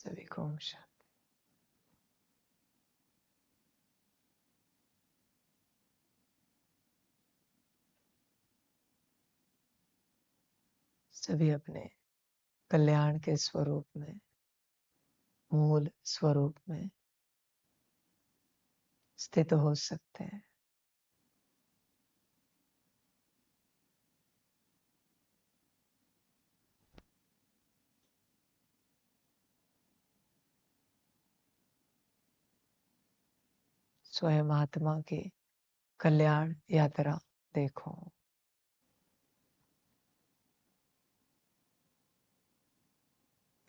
सभी को ओम शांति। सभी अपने कल्याण के स्वरूप में, मूल स्वरूप में स्थित हो सकते हैं। स्वयं आत्मा की कल्याण यात्रा देखो।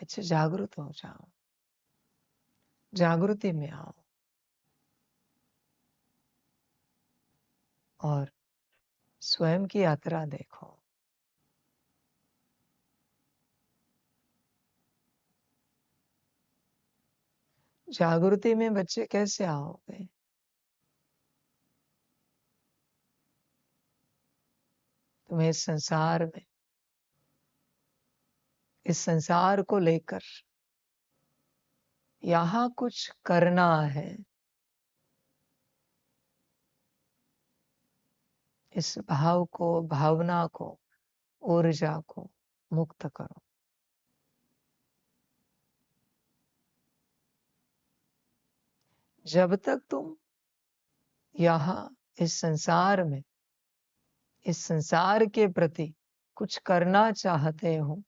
अच्छा, जागरूक हो जाओ, जागृति में आओ और स्वयं की यात्रा देखो। जागृति में बच्चे कैसे आओगे? तुम्हें इस संसार में, इस संसार को लेकर यहाँ कुछ करना है। इस भाव को, भावना को, ऊर्जा को मुक्त करो। जब तक तुम यहाँ इस संसार में, इस संसार के प्रति कुछ करना चाहते हो,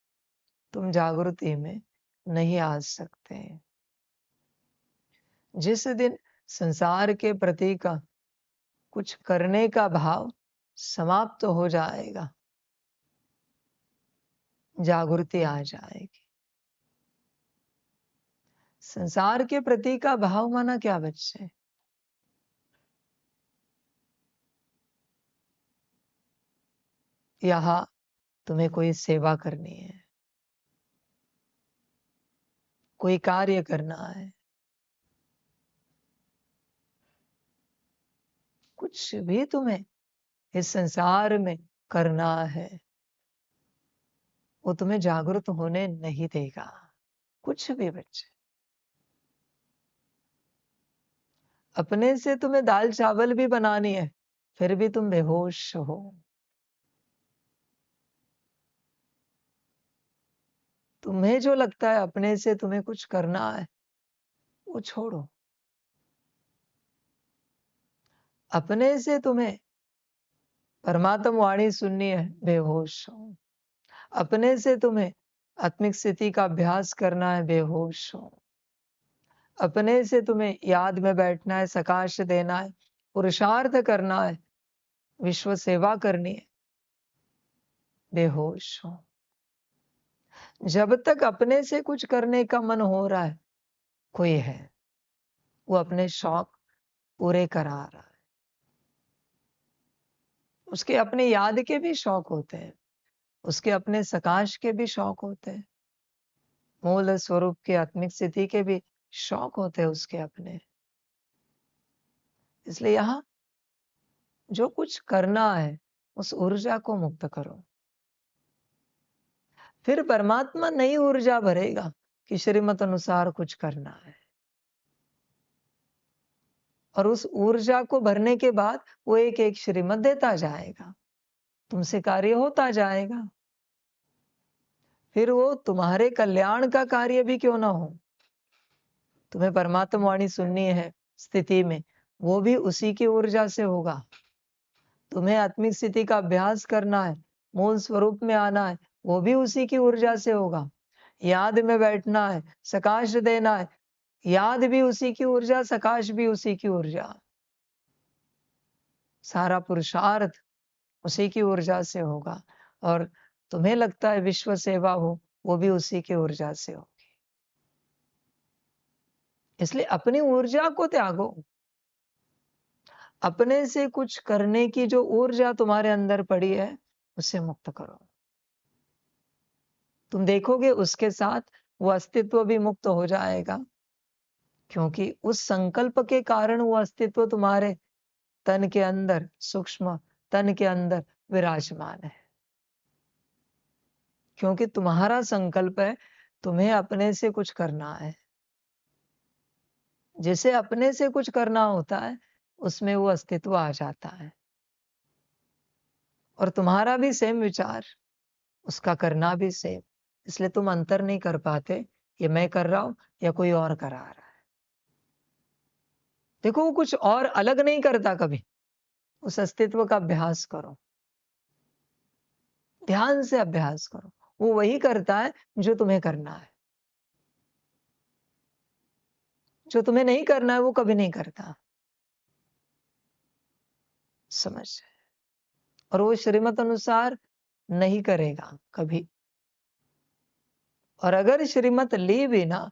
तुम जागृति में नहीं आ सकते। जिस दिन संसार के प्रति का कुछ करने का भाव समाप्त हो जाएगा, जागृति आ जाएगी। संसार के प्रति का भाव माना क्या बच्चे? यहाँ तुम्हें कोई सेवा करनी है, कोई कार्य करना है, कुछ भी तुम्हें इस संसार में करना है, वो तुम्हें जागरूक होने नहीं देगा। कुछ भी बच्चे, अपने से तुम्हें दाल चावल भी बनानी है, फिर भी तुम बेहोश हो। तुम्हें जो लगता है अपने से तुम्हें कुछ करना है, वो छोड़ो। अपने से तुम्हें परमात्मा वाणी सुननी है, बेहोश हो। अपने से तुम्हें आत्मिक स्थिति का अभ्यास करना है, बेहोश हो। अपने से तुम्हें याद में बैठना है, सकाश देना है, पुरुषार्थ करना है, विश्व सेवा करनी है, बेहोश हो। जब तक अपने से कुछ करने का मन हो रहा है, कोई है, वो अपने शौक पूरे करा रहा है। उसके अपने याद के भी शौक होते हैं, उसके अपने सकाश के भी शौक होते हैं, मूल स्वरूप के आत्मिक स्थिति के भी शौक होते हैं उसके अपने। इसलिए यहाँ जो कुछ करना है, उस ऊर्जा को मुक्त करो। फिर परमात्मा नई ऊर्जा भरेगा कि श्रीमत अनुसार कुछ करना है। और उस ऊर्जा को भरने के बाद वो एक एक श्रीमत देता जाएगा, तुमसे कार्य होता जाएगा। फिर वो तुम्हारे कल्याण का कार्य भी क्यों ना हो, तुम्हें परमात्मा वाणी सुननी है स्थिति में, वो भी उसी की ऊर्जा से होगा। तुम्हें आत्मिक स्थिति का अभ्यास करना है, मूल स्वरूप में आना है, वो भी उसी की ऊर्जा से होगा। याद में बैठना है, सकाश देना है, याद भी उसी की ऊर्जा, सकाश भी उसी की ऊर्जा। सारा पुरुषार्थ उसी की ऊर्जा से होगा। और तुम्हें लगता है विश्व सेवा हो, वो भी उसी की ऊर्जा से होगी। इसलिए अपनी ऊर्जा को त्यागो। अपने से कुछ करने की जो ऊर्जा तुम्हारे अंदर पड़ी है, उसे मुक्त करो। तुम देखोगे उसके साथ वो अस्तित्व भी मुक्त हो जाएगा, क्योंकि उस संकल्प के कारण वो अस्तित्व तुम्हारे तन के अंदर, सूक्ष्म तन के अंदर विराजमान है। क्योंकि तुम्हारा संकल्प है, तुम्हें अपने से कुछ करना है। जिसे अपने से कुछ करना होता है, उसमें वो अस्तित्व आ जाता है। और तुम्हारा भी सेम विचार, उसका करना भी सेम। इसलिए तुम अंतर नहीं कर पाते, ये मैं कर रहा हूं या कोई और करा रहा है। देखो, वो कुछ और अलग नहीं करता कभी। उस अस्तित्व का अभ्यास करो, ध्यान से अभ्यास करो। वो वही करता है जो तुम्हें करना है। जो तुम्हें नहीं करना है वो कभी नहीं करता। समझ? और वो श्रीमत अनुसार नहीं करेगा कभी। और अगर श्रीमत ली भी ना,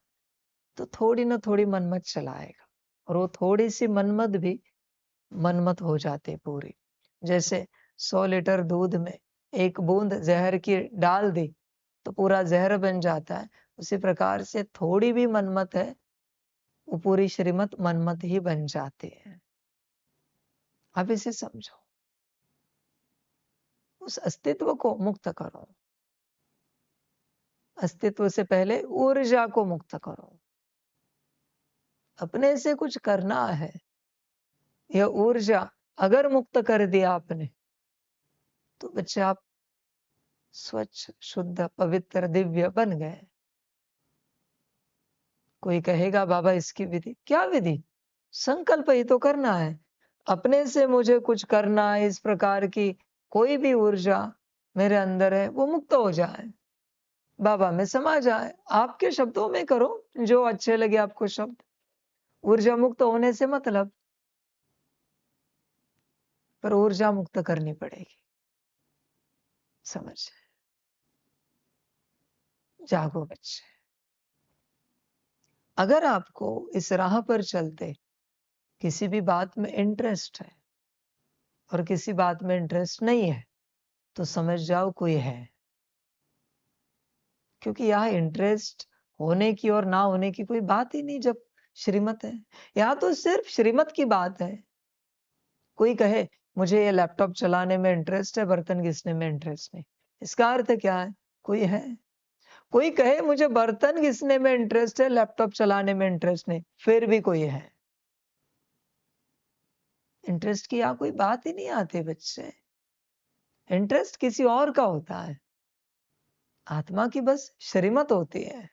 तो थोड़ी ना थोड़ी मनमत चलाएगा। और वो थोड़ी सी मनमत भी मनमत हो जाती पूरी। जैसे 100 लीटर दूध में एक बूंद जहर की डाल दी तो पूरा जहर बन जाता है। उसी प्रकार से थोड़ी भी मनमत है, वो पूरी श्रीमत मनमत ही बन जाती है। आप इसे समझो। उस अस्तित्व को मुक्त करो। अस्तित्व से पहले ऊर्जा को मुक्त करो। अपने से कुछ करना है। यह ऊर्जा अगर मुक्त कर दिया आपने, तो बच्चे आप स्वच्छ, शुद्ध, पवित्र, दिव्य बन गए। कोई कहेगा बाबा इसकी विधि, क्या विधि? संकल्प ही तो करना है। अपने से मुझे कुछ करना है, इस प्रकार की कोई भी ऊर्जा मेरे अंदर है वो मुक्त हो जाए, बाबा में समा जाए। आपके शब्दों में करो जो अच्छे लगे आपको शब्द। ऊर्जा मुक्त होने से मतलब, पर ऊर्जा मुक्त करनी पड़ेगी। समझ? जागो बच्चे। अगर आपको इस राह पर चलते किसी भी बात में इंटरेस्ट है और किसी बात में इंटरेस्ट नहीं है, तो समझ जाओ कोई है। क्योंकि यहाँ इंटरेस्ट होने की और ना होने की कोई बात ही नहीं जब श्रीमत है। यहाँ तो सिर्फ श्रीमत की बात है। कोई कहे मुझे ये लैपटॉप चलाने में इंटरेस्ट है, बर्तन घिसने में इंटरेस्ट नहीं, इसका अर्थ क्या है? कोई है। कोई कहे मुझे बर्तन घिसने में इंटरेस्ट है, लैपटॉप चलाने में इंटरेस्ट नहीं, फिर भी कोई है। इंटरेस्ट की यहाँ कोई बात ही नहीं आती बच्चे। इंटरेस्ट किसी और का होता है। आत्मा की बस श्रीमत होती है।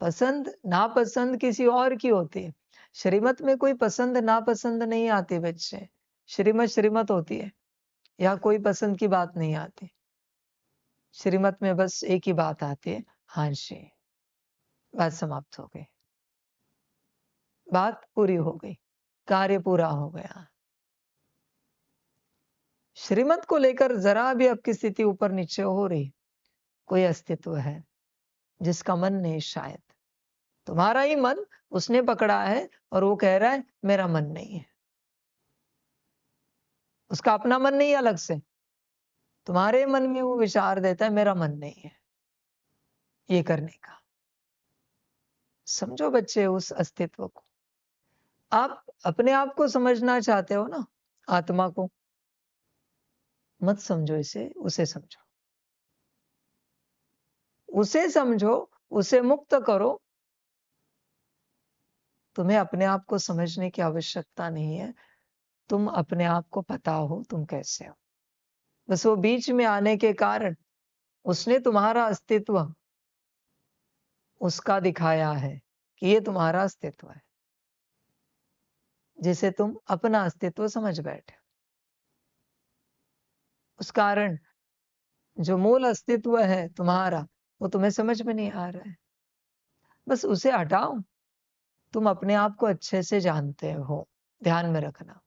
पसंद नापसंद किसी और की होती है। श्रीमत में कोई पसंद नापसंद नहीं आती बच्चे। श्रीमत श्रीमत होती है। यहाँ कोई पसंद की बात नहीं आती। श्रीमत में बस एक ही बात आती है, हाँ जी। बात समाप्त हो गई। बात पूरी हो गई। कार्य पूरा हो गया। श्रीमत को लेकर जरा भी आपकी स्थिति ऊपर नीचे हो रही, कोई अस्तित्व है जिसका मन नहीं, शायद तुम्हारा ही मन उसने पकड़ा है और वो कह रहा है मेरा मन नहीं है। उसका अपना मन नहीं, अलग से तुम्हारे मन में वो विचार देता है मेरा मन नहीं है ये करने का। समझो बच्चे उस अस्तित्व को। आप अपने आप को समझना चाहते हो ना, आत्मा को, मत समझो इसे, उसे समझो। उसे समझो, उसे मुक्त करो। तुम्हें अपने आप को समझने की आवश्यकता नहीं है। तुम अपने आप को पता हो तुम कैसे हो। बस वो बीच में आने के कारण उसने तुम्हारा अस्तित्व उसका दिखाया है कि ये तुम्हारा अस्तित्व है, जिसे तुम अपना अस्तित्व समझ बैठे। उस कारण जो मूल अस्तित्व है तुम्हारा, वो तुम्हें समझ में नहीं आ रहा है। बस उसे हटाओ। तुम अपने आप को अच्छे से जानते हो, ध्यान में रखना।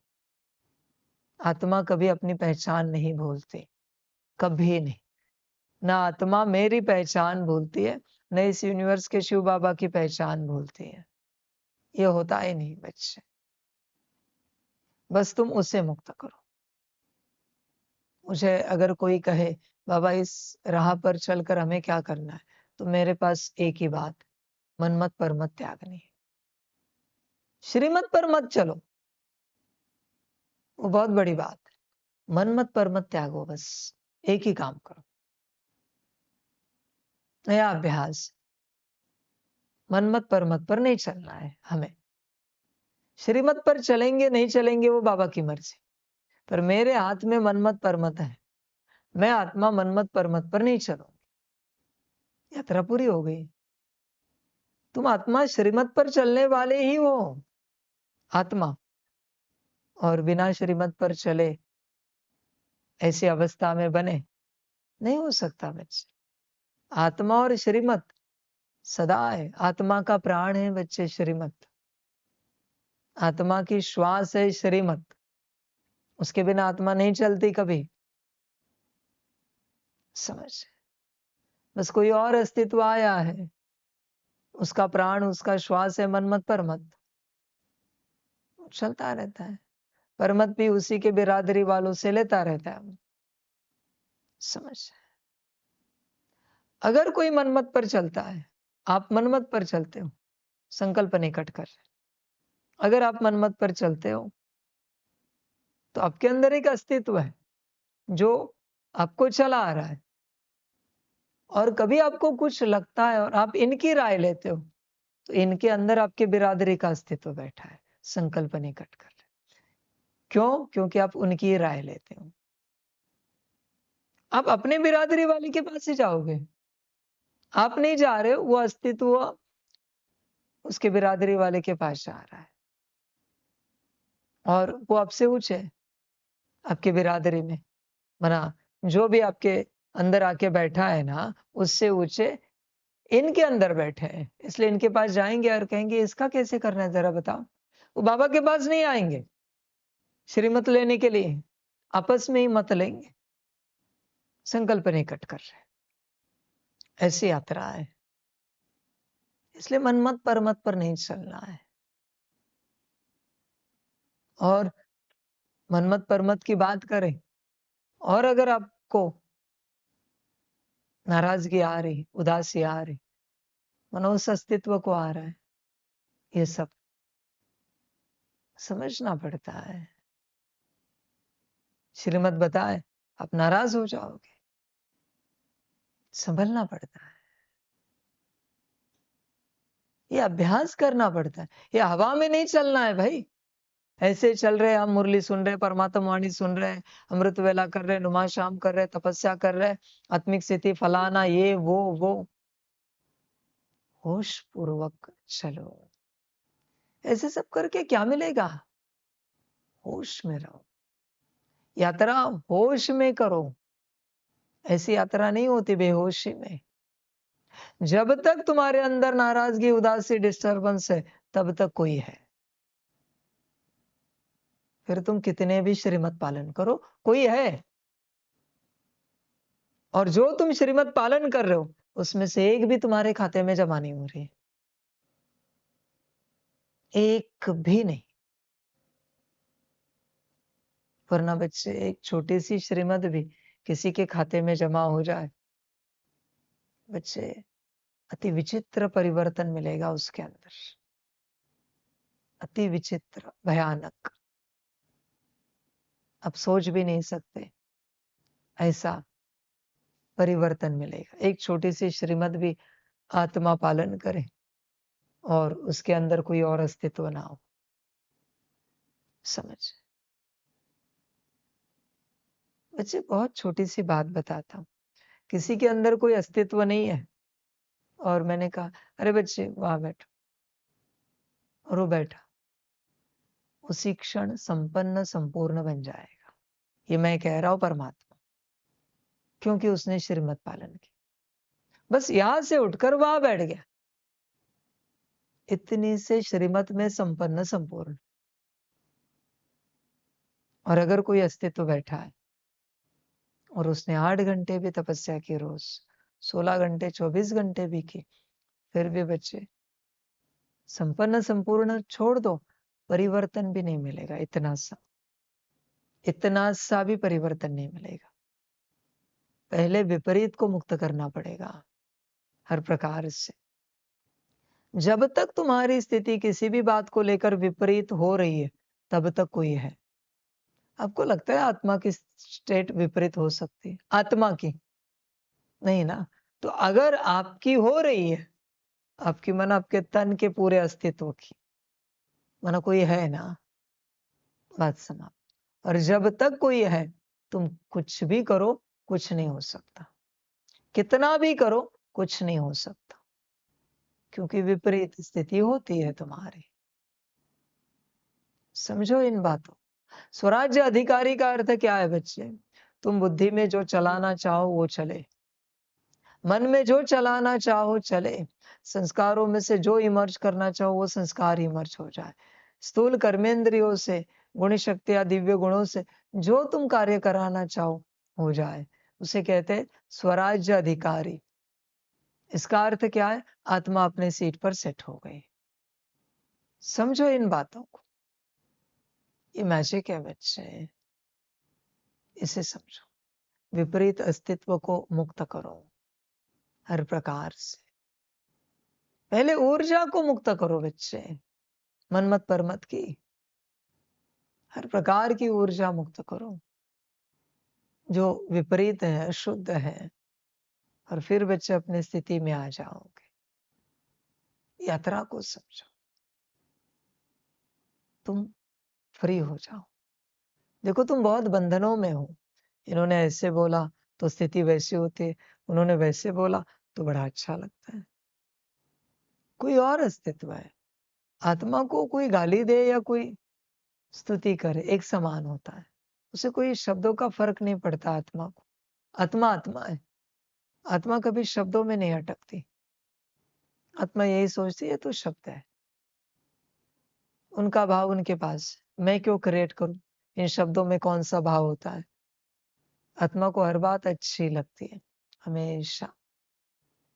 आत्मा कभी अपनी पहचान नहीं भूलती, कभी नहीं। ना आत्मा मेरी पहचान भूलती है, न इस यूनिवर्स के शिव बाबा की पहचान भूलती है। ये होता ही नहीं बच्चे। बस तुम उसे मुक्त करो। मुझे अगर कोई कहे बाबा इस राह पर चलकर हमें क्या करना है, तो मेरे पास एक ही बात, मनमत परमत त्यागनी। श्रीमत पर मत चलो, वो बहुत बड़ी बात है। मनमत परमत त्यागो, बस एक ही काम करो। नया अभ्यास, मनमत परमत पर नहीं चलना है हमें। श्रीमत पर चलेंगे नहीं चलेंगे वो बाबा की मर्जी, पर मेरे हाथ में मनमत परमत है। मैं आत्मा मनमत परमत पर नहीं चलूंगी। यात्रा पूरी हो गई। तुम आत्मा श्रीमत पर चलने वाले ही हो। आत्मा और बिना श्रीमत पर चले ऐसी अवस्था में बने नहीं हो सकता बच्चे। आत्मा और श्रीमत सदा है। आत्मा का प्राण है बच्चे श्रीमत। आत्मा की श्वास है श्रीमत। उसके बिना आत्मा नहीं चलती कभी। समझ, बस कोई और अस्तित्व आया है, उसका प्राण उसका श्वास है मनमत परमत, चलता रहता है। परमत भी उसी के बिरादरी वालों से लेता रहता है। समझ, अगर कोई मनमत पर चलता है, आप मनमत पर चलते हो, संकल्प निकट कर, अगर आप मनमत पर चलते हो तो आपके अंदर एक अस्तित्व है जो आपको चला आ रहा है। और कभी आपको कुछ लगता है और आप इनकी राय लेते हो तो इनके अंदर आपके बिरादरी का अस्तित्व बैठा है, संकल्प निकट कर। क्यों? क्योंकि आप उनकी राय लेते हो। आप अपने बिरादरी वाले के पास ही जाओगे। आप नहीं जा रहे हो, वो अस्तित्व उसके बिरादरी वाले के पास जा रहा है और वो आपसे ऊंचे है। आपके बिरादरी में मना जो भी आपके अंदर आके बैठा है ना, उससे ऊंचे इनके अंदर बैठे हैं। इसलिए इनके पास जाएंगे और कहेंगे इसका कैसे करना है जरा बताओ। वो बाबा के पास नहीं आएंगे श्रीमत लेने के लिए, आपस में ही मत लेंगे। संकल्प निकट कर रहे, ऐसी यात्रा है। इसलिए मनमत परमत पर नहीं चलना है। और मनमत परमत की बात करें, और अगर आपको नाराजगी आ रही, उदासी आ रही, मनो उस अस्तित्व को आ रहा है, ये सब समझना पड़ता है। श्रीमत बताए आप नाराज हो जाओगे, संभलना पड़ता है। ये अभ्यास करना पड़ता है। ये हवा में नहीं चलना है भाई। ऐसे चल रहे, हम मुरली सुन रहे, परमात्मा वाणी सुन रहे, अमृत वेला कर रहे, नुमा शाम कर रहे, तपस्या कर रहे, आत्मिक स्थिति फलाना, ये वो होश पूर्वक चलो। ऐसे सब करके क्या मिलेगा? होश में रहो। यात्रा होश में करो। ऐसी यात्रा नहीं होती बेहोशी में। जब तक तुम्हारे अंदर नाराजगी, उदासी, डिस्टरबेंस है, तब तक कोई है। फिर तुम कितने भी श्रीमत पालन करो, कोई है। और जो तुम श्रीमत पालन कर रहे हो, उसमें से एक भी तुम्हारे खाते में जमा नहीं हो रही, एक भी नहीं। वरना बच्चे एक छोटी सी श्रीमत भी किसी के खाते में जमा हो जाए, बच्चे अति विचित्र परिवर्तन मिलेगा उसके अंदर। अति विचित्र, भयानक, आप सोच भी नहीं सकते ऐसा परिवर्तन मिलेगा। एक छोटी सी श्रीमत भी आत्मा पालन करे और उसके अंदर कोई और अस्तित्व ना हो। समझ, बच्चे बहुत छोटी सी बात बताता हूं। किसी के अंदर कोई अस्तित्व नहीं है और मैंने कहा अरे बच्चे वहां बैठो, और वो बैठा, उसी क्षण संपन्न संपूर्ण बन जाएगा। ये मैं कह रहा हूं परमात्मा, क्योंकि उसने श्रीमत पालन की। बस यहां से उठकर वहां बैठ गया, इतनी से श्रीमत में संपन्न संपूर्ण। और अगर कोई अस्तित्व बैठा है और उसने 8 घंटे भी तपस्या की, रोज 16 घंटे 24 घंटे भी की, फिर भी बच्चे संपन्न संपूर्ण छोड़ दो, परिवर्तन भी नहीं मिलेगा। इतना सा भी परिवर्तन नहीं मिलेगा। पहले विपरीत को मुक्त करना पड़ेगा हर प्रकार से। जब तक तुम्हारी स्थिति किसी भी बात को लेकर विपरीत हो रही है, तब तक कोई है। आपको लगता है आत्मा की स्टेट विपरीत हो सकती है? आत्मा की नहीं ना, तो अगर आपकी हो रही है, आपकी मन आपके तन के पूरे अस्तित्व की, माना कोई है ना, बात समाप्त। और जब तक कोई है, तुम कुछ भी करो, कुछ नहीं हो सकता। कितना भी करो, कुछ नहीं हो सकता, क्योंकि विपरीत स्थिति होती है तुम्हारी। समझो इन बातों। स्वराज्य अधिकारी का अर्थ क्या है बच्चे? तुम बुद्धि में जो चलाना चाहो वो चले, मन में जो चलाना चाहो चले, संस्कारों में से जो इमर्ज करना चाहो वो संस्कार इमर्ज हो जाए। स्थूल कर्मेंद्रियों से, गुण शक्ति या दिव्य गुणों से जो तुम कार्य कराना चाहो हो जाए, उसे कहते हैं स्वराज्य अधिकारी। इसका अर्थ क्या है? आत्मा अपने सीट पर सेट हो गई। समझो इन बातों को। ये मैजिक है बच्चे, इसे समझो। विपरीत अस्तित्व को मुक्त करो हर प्रकार से। पहले ऊर्जा को मुक्त करो बच्चे, मनमत परमत की, हर प्रकार की ऊर्जा मुक्त करो जो विपरीत है, अशुद्ध है, और फिर बच्चे अपनी स्थिति में आ जाओगे। यात्रा को समझो, तुम फ्री हो जाओ। देखो तुम बहुत बंधनों में हो। इन्होंने ऐसे बोला तो स्थिति वैसी होती है, उन्होंने वैसे बोला तो बड़ा अच्छा लगता है। कोई और अस्तित्व है। आत्मा को कोई गाली दे या कोई स्तुति करे, एक समान होता है। उसे कोई शब्दों का फर्क नहीं पड़ता आत्मा को। आत्मा आत्मा है। आत्मा कभी शब्दों में नहीं अटकती। आत्मा यही सोचती है तो शब्द है, उनका भाव उनके पास। मैं क्यों क्रिएट करूं? इन शब्दों में कौन सा भाव होता है? आत्मा को हर बात अच्छी लगती है हमेशा।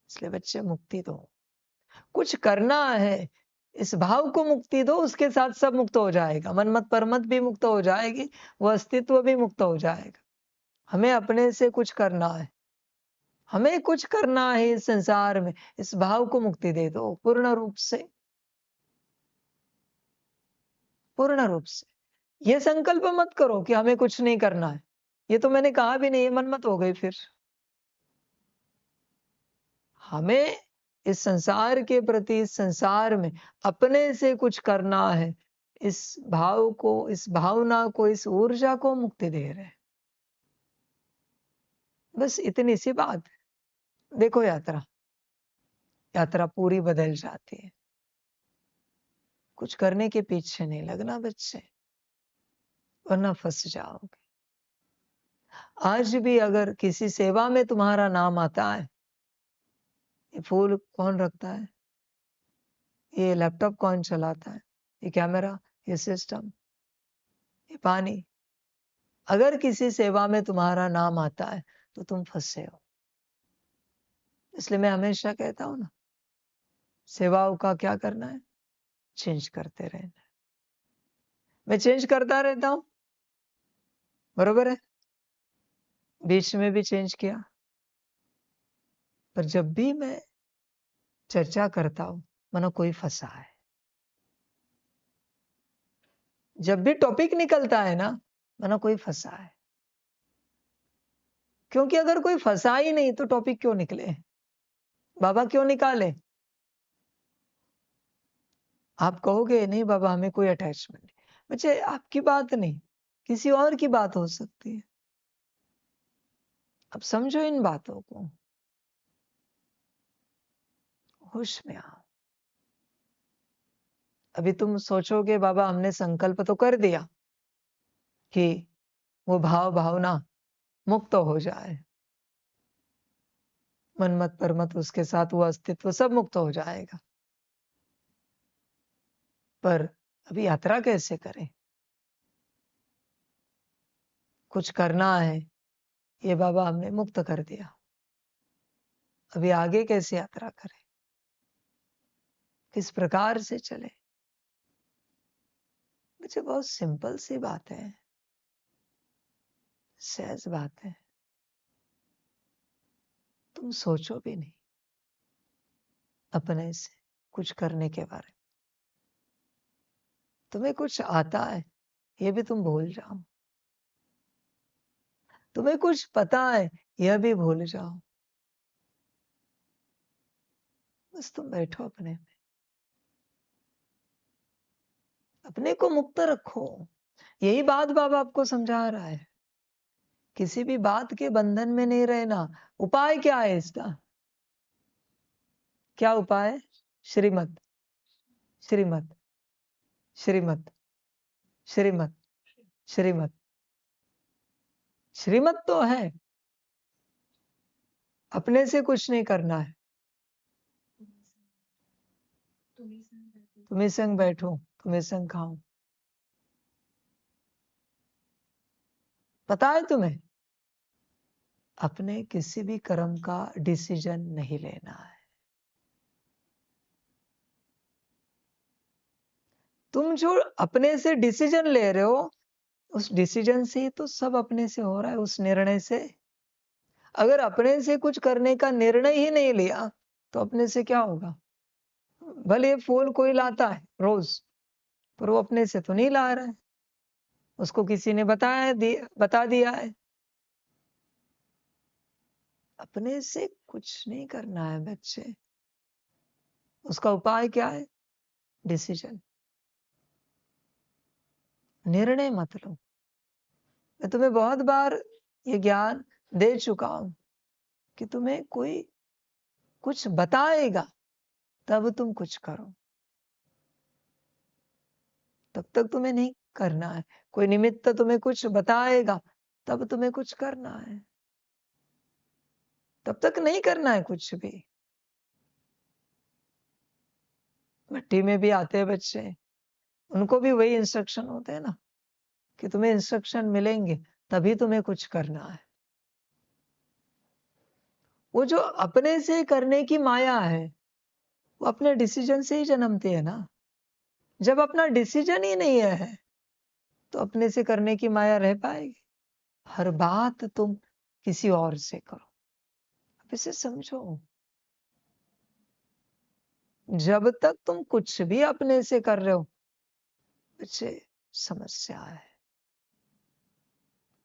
इसलिए बच्चे मुक्ति दो, कुछ करना है, इस भाव को मुक्ति दो, उसके साथ सब मुक्त हो जाएगा। मनमत परमत भी मुक्त हो जाएगी, वो अस्तित्व भी मुक्त हो जाएगा। हमें अपने से कुछ करना है, हमें कुछ करना है इस संसार में। इस भाव को मुक्ति दे दो पूर्ण रूप से, पूर्ण रूप से। ये संकल्प मत करो कि हमें कुछ नहीं करना है। ये तो मैंने कहा भी नहीं, मनमत हो गई फिर। हमें इस संसार के प्रति, इस संसार में अपने से कुछ करना है। इस भाव को, इस भावना को, इस ऊर्जा को मुक्ति दे रहे हैं। बस इतनी सी बात है। देखो यात्रा, यात्रा पूरी बदल जाती है। कुछ करने के पीछे नहीं लगना बच्चे, वरना फंस जाओगे। आज भी अगर किसी सेवा में तुम्हारा नाम आता है, ये फूल कौन रखता है, ये लैपटॉप कौन चलाता है, ये कैमरा, ये सिस्टम, ये पानी, अगर किसी सेवा में तुम्हारा नाम आता है तो तुम फंसे हो। इसलिए मैं हमेशा कहता हूं ना, सेवाओं का क्या करना है? चेंज करते रहना है। मैं चेंज करता रहता हूं, बरोबर है। बीच में भी चेंज किया, पर जब भी मैं चर्चा करता हूं, मानो कोई फंसा है। जब भी टॉपिक निकलता है ना, मानो कोई फंसा है। क्योंकि अगर कोई फंसा ही नहीं तो टॉपिक क्यों निकले, बाबा क्यों निकाले? आप कहोगे नहीं बाबा हमें कोई अटैचमेंट नहीं। बच्चे आपकी बात नहीं, किसी और की बात हो सकती है। अब समझो इन बातों को, होश में आओ। अभी तुम सोचोगे बाबा हमने संकल्प तो कर दिया कि वो भाव भावना मुक्त हो जाए, मनमत परमत उसके साथ वो अस्तित्व सब मुक्त हो जाएगा। पर अभी यात्रा कैसे करें? कुछ करना है, ये बाबा हमने मुक्त कर दिया, अभी आगे कैसे यात्रा करें, किस प्रकार से चले? मुझे बहुत सिंपल सी बात है, सहज बात है। तुम सोचो भी नहीं अपने से कुछ करने के बारे में। तुम्हें कुछ आता है ये भी तुम भूल जाओ, तुम्हें कुछ पता है यह भी भूल जाओ। बस तुम बैठो अपने में, अपने को मुक्त रखो। यही बात बाबा आपको समझा रहा है। किसी भी बात के बंधन में नहीं रहना। उपाय क्या है इसका? क्या उपाय? श्रीमत, श्रीमत, श्रीमत, श्रीमत, श्रीमत। श्रीमत तो है, अपने से कुछ नहीं करना है। तुम्हें संग बैठो, तुम्हें संग खाओ। पता है तुम्हें, अपने किसी भी कर्म का डिसीजन नहीं लेना है। तुम जो अपने से डिसीजन ले रहे हो, उस डिसीजन से ही तो सब अपने से हो रहा है, उस निर्णय से। अगर अपने से कुछ करने का निर्णय ही नहीं लिया तो अपने से क्या होगा? भले ये फूल कोई लाता है रोज, पर वो अपने से तो नहीं ला रहा है, उसको किसी ने बता दिया है। अपने से कुछ नहीं करना है बच्चे। उसका उपाय क्या है? डिसीजन, निर्णय मत लो। मैं तुम्हें बहुत बार ये ज्ञान दे चुका हूं कि तुम्हें कोई कुछ बताएगा तब तुम कुछ करो, तब तक तुम्हें नहीं करना है। कोई निमित्त तुम्हें कुछ बताएगा तब तुम्हें कुछ करना है, तब तक नहीं करना है कुछ भी। भट्टी में भी आते हैं बच्चे, उनको भी वही इंस्ट्रक्शन होते हैं ना, कि तुम्हें इंस्ट्रक्शन मिलेंगे तभी तुम्हें कुछ करना है। वो जो अपने से करने की माया है, वो अपने डिसीजन से ही जन्मती है ना। जब अपना डिसीजन ही नहीं है तो अपने से करने की माया रह पाएगी? हर बात तुम किसी और से करो। अब इसे समझो, जब तक तुम कुछ भी अपने से कर रहे हो, बच्चे समस्या है।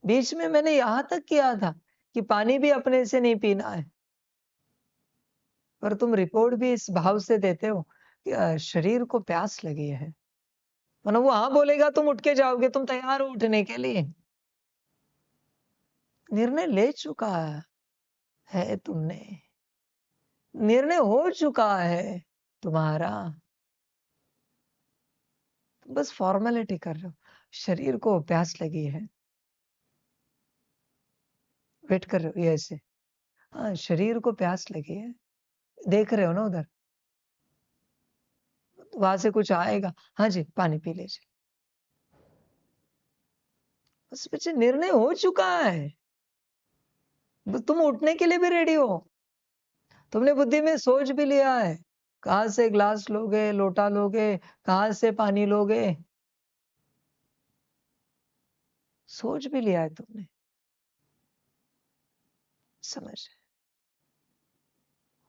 बीच में मैंने यहां तक किया था कि पानी भी अपने से नहीं पीना है, पर तुम रिपोर्ट भी इस भाव से देते हो कि शरीर को प्यास लगी है। मतलब वो हाँ बोलेगा, तुम उठ के जाओगे, तुम तैयार हो उठने के लिए। निर्णय ले चुका है तुमने, निर्णय हो चुका है तुम्हारा, तुम बस फॉर्मेलिटी कर रहे हो। शरीर को प्यास लगी है, वेट कर रहे हो ये ऐसे। हाँ, शरीर को प्यास लगी है, देख रहे हो ना उधर, वहां से कुछ आएगा, हाँ जी पानी पी लीजिए। बस बच्चे, निर्णय हो चुका है, तुम उठने के लिए भी रेडी हो। तुमने बुद्धि में सोच भी लिया है, कहां से ग्लास लोगे, लोटा लोगे, कहां से पानी लोगे, सोच भी लिया है तुमने। समझ,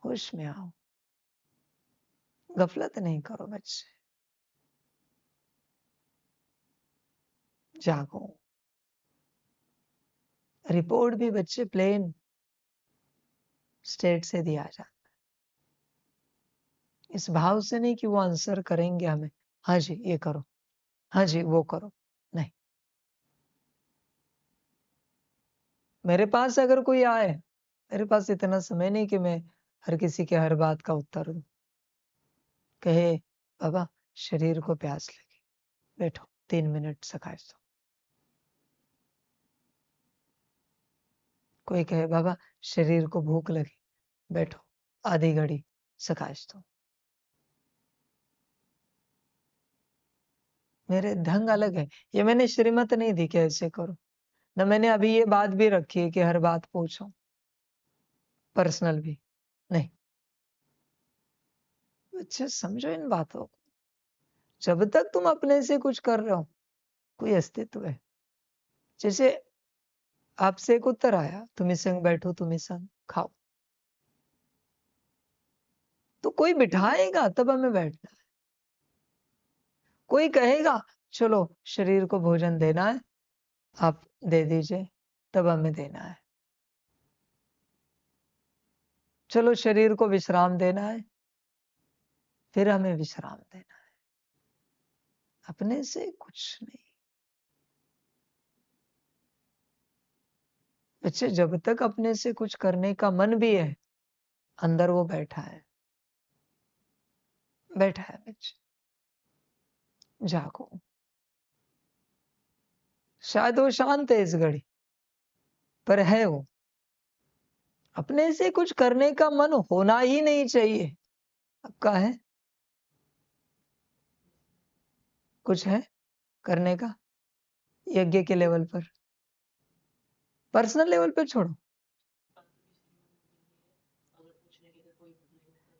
होश में आओ, गफलत नहीं करो बच्चे, जागो। रिपोर्ट भी बच्चे प्लेन स्टेट से दिया जाता है, इस भाव से नहीं कि वो आंसर करेंगे हमें, हाँ जी ये करो, हाँ जी वो करो, नहीं। मेरे पास अगर कोई आए, मेरे पास इतना समय नहीं कि मैं हर किसी के हर बात का उत्तर दूं। कहे बाबा शरीर को प्यास लगी, बैठो 3 मिनट सकाश दो। कोई कहे बाबा शरीर को भूख लगी, बैठो आधी घड़ी सकाश दो। मेरे ढंग अलग है, ये मैंने श्रीमत नहीं दी कि ऐसे करो। न मैंने अभी ये बात भी रखी है कि हर बात पूछो, पर्सनल भी नहीं। अच्छे समझो इन बातों को। जब तक तुम अपने से कुछ कर रहे हो, कोई अस्तित्व है। जैसे आपसे एक उत्तर आया, तुम्हें संग बैठो, तुम्हें संग खाओ, तो कोई बिठाएगा तब हमें बैठना है। कोई कहेगा चलो शरीर को भोजन देना है, आप दे दीजिए, तब हमें देना है। चलो शरीर को विश्राम देना है, फिर हमें विश्राम देना है, अपने से कुछ नहीं। बच्चे, जब तक अपने से कुछ करने का मन भी है, अंदर वो बैठा है, बैठा है। बच्चे जागो, शायद वो शांत है इस घड़ी, पर है वो। अपने से कुछ करने का मन होना ही नहीं चाहिए। आपका है, कुछ है करने का, यज्ञ के लेवल पर, पर्सनल लेवल पे छोड़ो।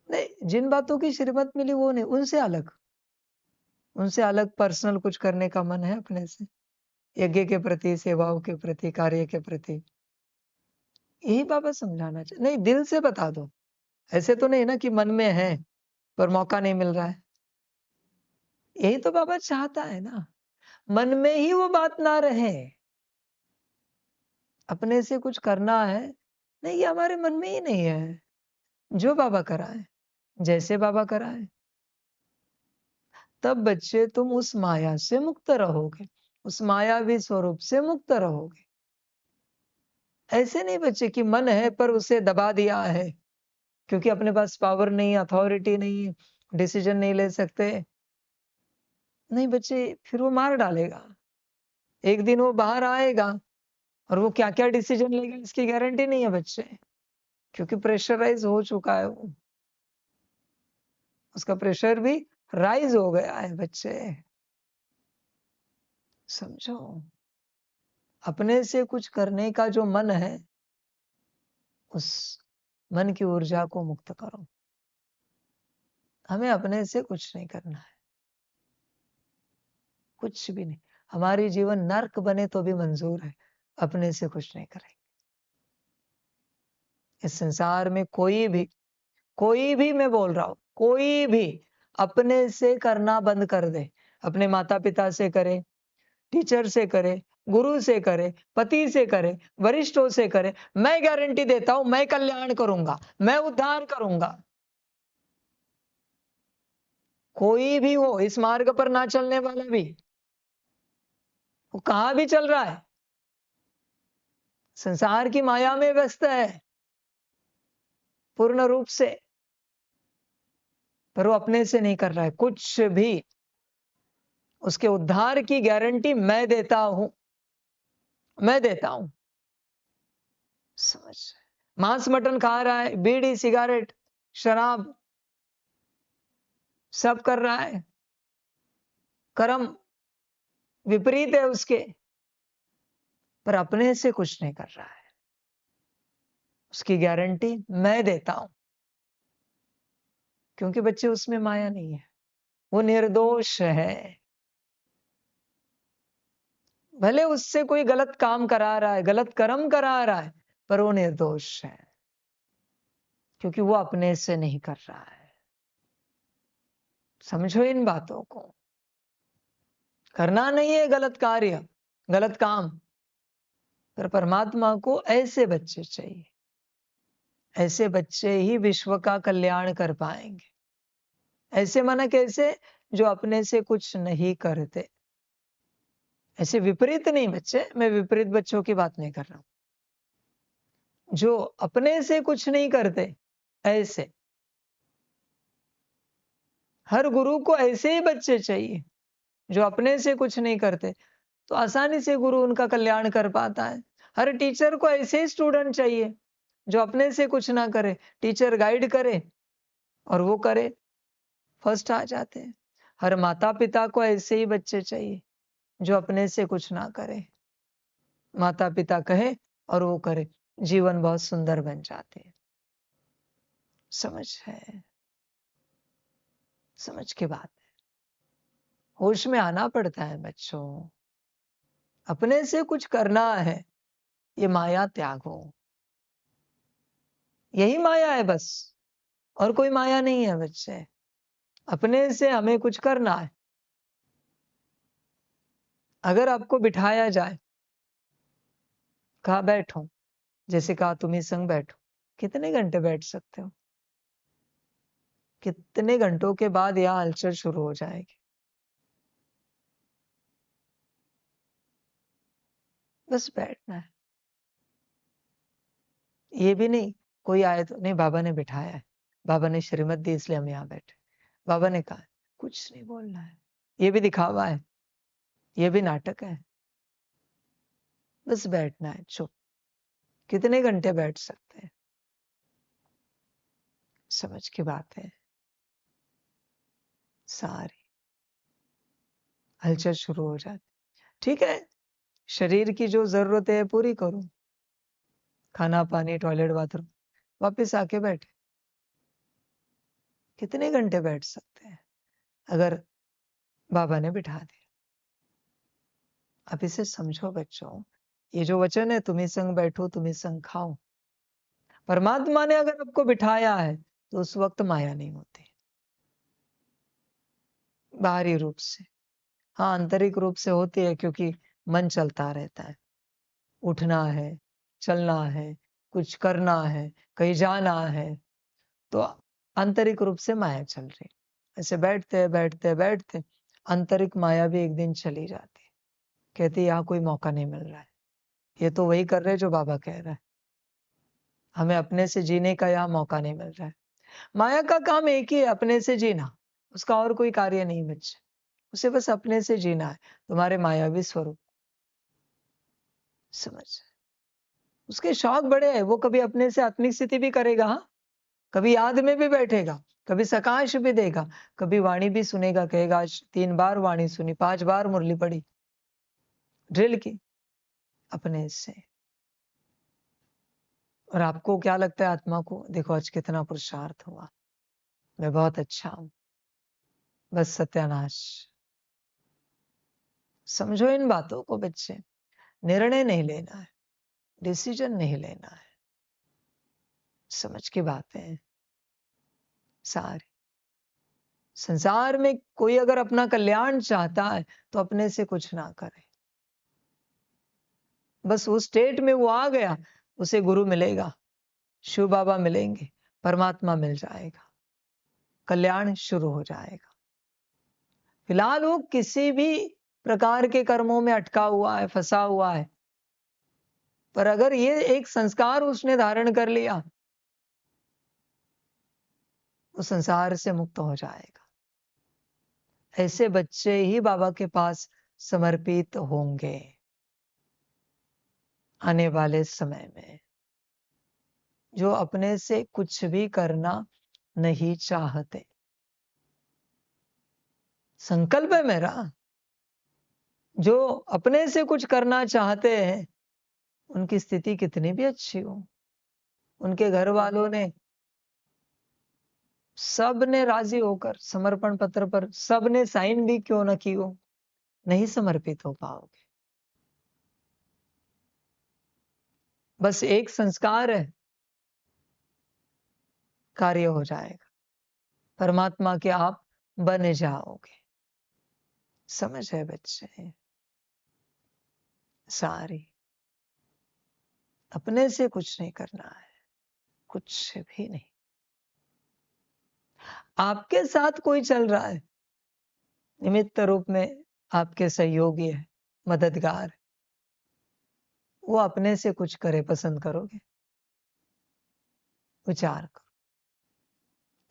नहीं, जिन बातों की श्रीमत मिली वो नहीं, उनसे अलग पर्सनल कुछ करने का मन है अपने से, यज्ञ के प्रति, सेवाओं के प्रति, कार्य के प्रति। यही बाबा समझाना चाहिए। नहीं, दिल से बता दो। ऐसे तो नहीं ना कि मन में है पर मौका नहीं मिल रहा है। यही तो बाबा चाहता है ना, मन में ही वो बात ना रहे। अपने से कुछ करना है, नहीं, ये हमारे मन में ही नहीं है। जो बाबा कराए, जैसे बाबा कराए, तब बच्चे तुम उस माया से मुक्त रहोगे, उस मायावी स्वरूप से मुक्त रहोगे। ऐसे नहीं बच्चे कि मन है पर उसे दबा दिया है, क्योंकि अपने पास पावर नहीं, अथॉरिटी नहीं, डिसीजन नहीं ले सकते। नहीं बच्चे, फिर वो मार डालेगा। एक दिन वो बाहर आएगा और वो क्या-क्या डिसीजन लेगा इसकी गारंटी नहीं है बच्चे, क्योंकि प्रेशराइज़ हो चुका है वो। उसका प्रेशर भी राइज़ हो गया है बच्चे। समझो, अपने से कुछ करने का जो मन है, उस मन की ऊर्जा को मुक्त करो। हमें अपने से कुछ नहीं करना है, कुछ भी नहीं। हमारी जीवन नर्क बने तो भी मंजूर है, अपने से कुछ नहीं करेंगे। इस संसार में कोई भी मैं बोल रहा हूं, कोई भी अपने से करना बंद कर दे, अपने माता पिता से करे, टीचर से करे, गुरु से करे, पति से करे, वरिष्ठों से करे, मैं गारंटी देता हूं, मैं कल्याण करूंगा, मैं उद्धार करूंगा। कोई भी हो, इस मार्ग पर ना चलने वाला भी, वो कहां भी चल रहा है, संसार की माया में व्यस्त है पूर्ण रूप से, पर वो अपने से नहीं कर रहा है कुछ भी। उसके उद्धार की गारंटी मैं देता हूं, मैं देता हूं। समझ, मांस मटन खा रहा है, बीड़ी सिगरेट शराब सब कर रहा है, कर्म विपरीत है उसके, पर अपने से कुछ नहीं कर रहा है। उसकी गारंटी मैं देता हूं, क्योंकि बच्चे उसमें माया नहीं है, वो निर्दोष है। भले उससे कोई गलत काम करा रहा है, गलत कर्म करा रहा है, पर वो निर्दोष है, क्योंकि वो अपने से नहीं कर रहा है। समझो इन बातों को। करना नहीं है गलत कार्य, गलत काम, पर परमात्मा को ऐसे बच्चे चाहिए। ऐसे बच्चे ही विश्व का कल्याण कर पाएंगे। ऐसे माना कैसे, जो अपने से कुछ नहीं करते। ऐसे विपरीत नहीं बच्चे, मैं विपरीत बच्चों की बात नहीं कर रहा हूं। जो अपने से कुछ नहीं करते, ऐसे। हर गुरु को ऐसे ही बच्चे चाहिए, जो अपने से कुछ नहीं करते, तो आसानी से गुरु उनका कल्याण कर पाता है। हर टीचर को ऐसे ही स्टूडेंट चाहिए, जो अपने से कुछ ना करे, टीचर गाइड करे और वो करे, फर्स्ट आ जाते हैं। हर माता पिता को ऐसे ही बच्चे चाहिए, जो अपने से कुछ ना करे, माता पिता कहे और वो करे, जीवन बहुत सुंदर बन जाते हैं। समझ है, समझ के बात है। होश में आना पड़ता है बच्चों, अपने से कुछ करना है, ये माया त्यागो। यही माया है बस, और कोई माया नहीं है बच्चे। अपने से हमें कुछ करना है। अगर आपको बिठाया जाए, कहा बैठो, जैसे कहा तुम ही संग बैठो, कितने घंटे बैठ सकते हो? कितने घंटों के बाद यहाँ हलचल शुरू हो जाएगी। बस बैठना है। ये भी नहीं कोई आए तो नहीं, बाबा ने बिठाया है, बाबा ने श्रीमत दी इसलिए हम यहाँ बैठे, बाबा ने कहा, कुछ नहीं बोलना है। ये भी दिखावा है, ये भी नाटक है। बस बैठना है चुप। कितने घंटे बैठ सकते हैं? समझ की बात है। सारी हलचल शुरू हो जाती। ठीक है, शरीर की जो जरूरत है पूरी करो, खाना पानी टॉयलेट बाथरूम, वापस आके बैठे। कितने घंटे बैठ सकते हैं अगर बाबा ने बिठा दिया? अब इसे समझो बच्चों, ये जो वचन है, तुम्ही संग बैठो तुम्ही संग खाओ, परमात्मा ने अगर आपको बिठाया है तो उस वक्त माया नहीं होती बाहरी रूप से। हाँ, आंतरिक रूप से होती है, क्योंकि मन चलता रहता है, उठना है, चलना है, कुछ करना है, कहीं जाना है, तो आंतरिक रूप से माया चल रही। ऐसे बैठते बैठते बैठते आंतरिक माया भी एक दिन चली जाती है, कहती यहाँ कोई मौका नहीं मिल रहा है, ये तो वही कर रहे जो बाबा कह रहा है, हमें अपने से जीने का यहाँ मौका नहीं मिल रहा है। माया का काम एक ही है, अपने से जीना, उसका और कोई कार्य नहीं बच्चे, उसे बस अपने से जीना है, तुम्हारे मायावी स्वरूप। समझ, उसके शौक बड़े हैं, वो कभी अपने से आत्मिक स्थिति भी करेगा, हाँ, कभी याद में भी बैठेगा, कभी सकाश भी देगा, कभी वाणी भी सुनेगा, कहेगा आज 3 बार वाणी सुनी, 5 बार मुरली पड़ी, ड्रिल की अपने से। और आपको क्या लगता है आत्मा को, देखो आज कितना पुरुषार्थ हुआ, मैं बहुत अच्छा हूं, बस सत्यानाश। समझो इन बातों को बच्चे, निर्णय नहीं लेना है, डिसीजन नहीं लेना है, समझ की बातें हैं सारी। संसार में कोई अगर अपना कल्याण चाहता है तो अपने से कुछ ना करे, बस उस स्टेट में वो आ गया, उसे गुरु मिलेगा, शिव बाबा मिलेंगे, परमात्मा मिल जाएगा, कल्याण शुरू हो जाएगा। फिलहाल वो किसी भी प्रकार के कर्मों में अटका हुआ है, फंसा हुआ है, पर अगर ये एक संस्कार उसने धारण कर लिया, वो संसार से मुक्त हो जाएगा। ऐसे बच्चे ही बाबा के पास समर्पित होंगे आने वाले समय में, जो अपने से कुछ भी करना नहीं चाहते। संकल्प है मेरा, जो अपने से कुछ करना चाहते हैं, उनकी स्थिति कितनी भी अच्छी हो, उनके घर वालों ने सब ने राजी होकर समर्पण पत्र पर सब ने साइन भी क्यों न की हो, नहीं समर्पित हो पाओगे। बस एक संस्कार है, कार्य हो जाएगा, परमात्मा के आप बन जाओगे। समझ है बच्चे सारी, अपने से कुछ नहीं करना है, कुछ भी नहीं। आपके साथ कोई चल रहा है, निमित्त रूप में आपके सहयोगी है, मददगार, वो अपने से कुछ करे, पसंद करोगे? विचार करो।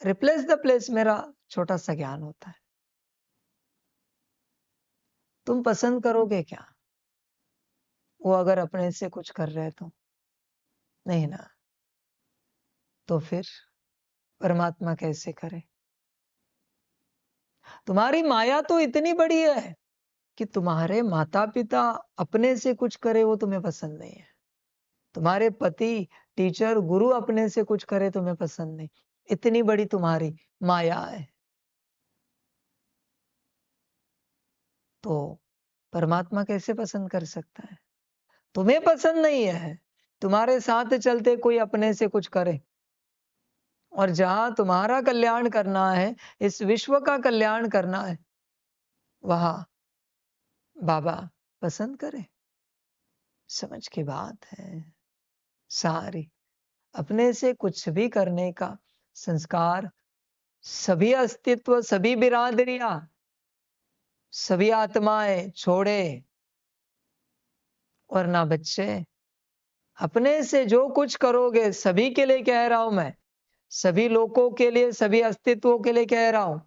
रिप्लेस द प्लेस मेरा छोटा सा ज्ञान होता है, तुम पसंद करोगे क्या वो अगर अपने से कुछ कर रहे तो? नहीं ना, तो फिर परमात्मा कैसे करे? तुम्हारी माया तो इतनी बड़ी है कि तुम्हारे माता पिता अपने से कुछ करे वो तुम्हें पसंद नहीं है, तुम्हारे पति टीचर गुरु अपने से कुछ करे तुम्हें पसंद नहीं, इतनी बड़ी तुम्हारी माया है। तो परमात्मा कैसे पसंद कर सकता है? तुम्हें पसंद नहीं है तुम्हारे साथ चलते कोई अपने से कुछ करे, और जहां तुम्हारा कल्याण करना है, इस विश्व का कल्याण करना है, वहां बाबा पसंद करे। समझ की बात है सारी। अपने से कुछ भी करने का संस्कार सभी अस्तित्व, सभी बिरादरियां, सभी आत्माएं छोड़े। और ना बच्चे, अपने से जो कुछ करोगे सभी के लिए कह रहा हूं मैं, सभी लोगों के लिए, सभी अस्तित्वों के लिए कह रहा हूं,